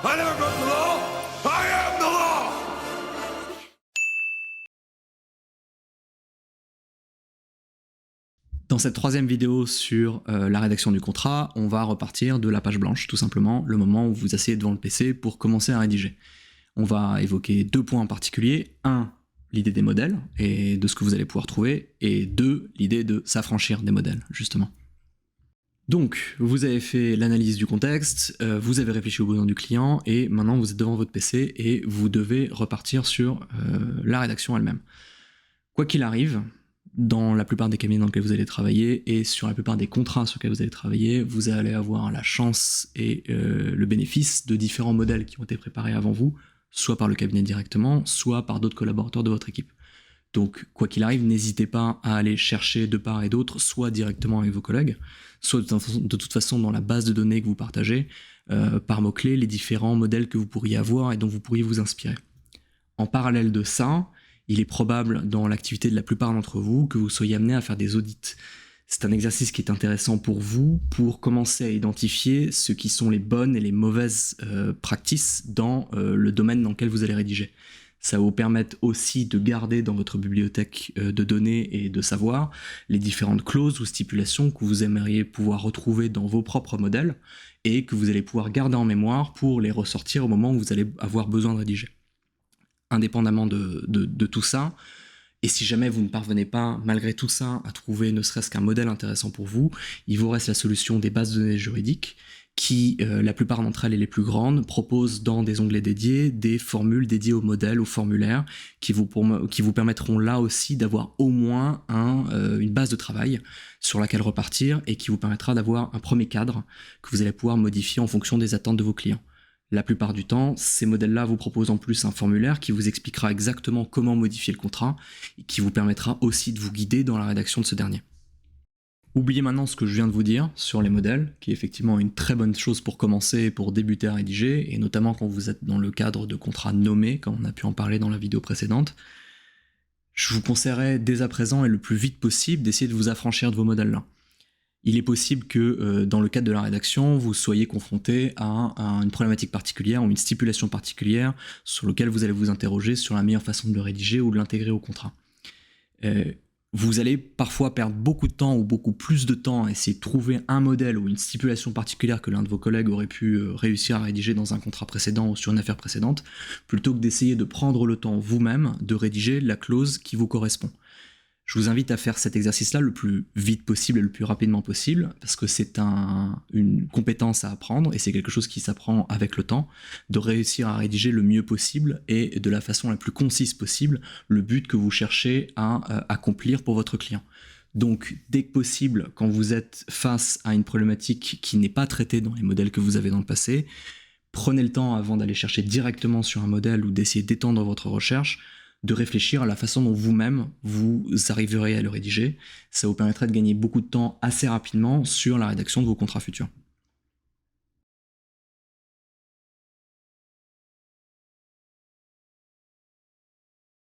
I never broke the law. I am the law. Dans cette troisième vidéo sur la rédaction du contrat, on va repartir de la page blanche, tout simplement, le moment où vous asseyez devant le PC pour commencer à rédiger. On va évoquer 2 points en particulier. 1, l'idée des modèles et de ce que vous allez pouvoir trouver, et 2, l'idée de s'affranchir des modèles, justement. Donc, vous avez fait l'analyse du contexte, vous avez réfléchi aux besoins du client, et maintenant vous êtes devant votre PC et vous devez repartir sur la rédaction elle-même. Quoi qu'il arrive, dans la plupart des cabinets dans lesquels vous allez travailler et sur la plupart des contrats sur lesquels vous allez travailler, vous allez avoir la chance et le bénéfice de différents modèles qui ont été préparés avant vous, soit par le cabinet directement, soit par d'autres collaborateurs de votre équipe. Donc, quoi qu'il arrive, n'hésitez pas à aller chercher de part et d'autre, soit directement avec vos collègues, soit de toute façon dans la base de données que vous partagez, par mots-clés, les différents modèles que vous pourriez avoir et dont vous pourriez vous inspirer. En parallèle de ça, il est probable dans l'activité de la plupart d'entre vous que vous soyez amené à faire des audits. C'est un exercice qui est intéressant pour vous, pour commencer à identifier ce qui sont les bonnes et les mauvaises practices dans le domaine dans lequel vous allez rédiger. Ça va vous permettre aussi de garder dans votre bibliothèque de données et de savoir les différentes clauses ou stipulations que vous aimeriez pouvoir retrouver dans vos propres modèles et que vous allez pouvoir garder en mémoire pour les ressortir au moment où vous allez avoir besoin de rédiger. Indépendamment de tout ça, et si jamais vous ne parvenez pas, malgré tout ça, à trouver ne serait-ce qu'un modèle intéressant pour vous, il vous reste la solution des bases de données juridiques qui, la plupart d'entre elles et les plus grandes, proposent dans des onglets dédiés des formules dédiées aux modèles, aux formulaires, qui vous permettront là aussi d'avoir au moins une base de travail sur laquelle repartir et qui vous permettra d'avoir un premier cadre que vous allez pouvoir modifier en fonction des attentes de vos clients. La plupart du temps, ces modèles-là vous proposent en plus un formulaire qui vous expliquera exactement comment modifier le contrat et qui vous permettra aussi de vous guider dans la rédaction de ce dernier. Oubliez maintenant ce que je viens de vous dire sur les modèles, qui est effectivement une très bonne chose pour commencer et pour débuter à rédiger, et notamment quand vous êtes dans le cadre de contrats nommés, comme on a pu en parler dans la vidéo précédente. Je vous conseillerais dès à présent et le plus vite possible d'essayer de vous affranchir de vos modèles-là. Il est possible que dans le cadre de la rédaction, vous soyez confronté à une problématique particulière ou une stipulation particulière sur laquelle vous allez vous interroger sur la meilleure façon de le rédiger ou de l'intégrer au contrat. Vous allez parfois perdre beaucoup de temps ou beaucoup plus de temps à essayer de trouver un modèle ou une stipulation particulière que l'un de vos collègues aurait pu réussir à rédiger dans un contrat précédent ou sur une affaire précédente, plutôt que d'essayer de prendre le temps vous-même de rédiger la clause qui vous correspond. Je vous invite à faire cet exercice-là le plus vite possible et le plus rapidement possible, parce que c'est une compétence à apprendre, et c'est quelque chose qui s'apprend avec le temps, de réussir à rédiger le mieux possible et de la façon la plus concise possible le but que vous cherchez à accomplir pour votre client. Donc, dès que possible, quand vous êtes face à une problématique qui n'est pas traitée dans les modèles que vous avez dans le passé, prenez le temps avant d'aller chercher directement sur un modèle ou d'essayer d'étendre votre recherche, de réfléchir à la façon dont vous-même vous arriverez à le rédiger. Ça vous permettra de gagner beaucoup de temps assez rapidement sur la rédaction de vos contrats futurs.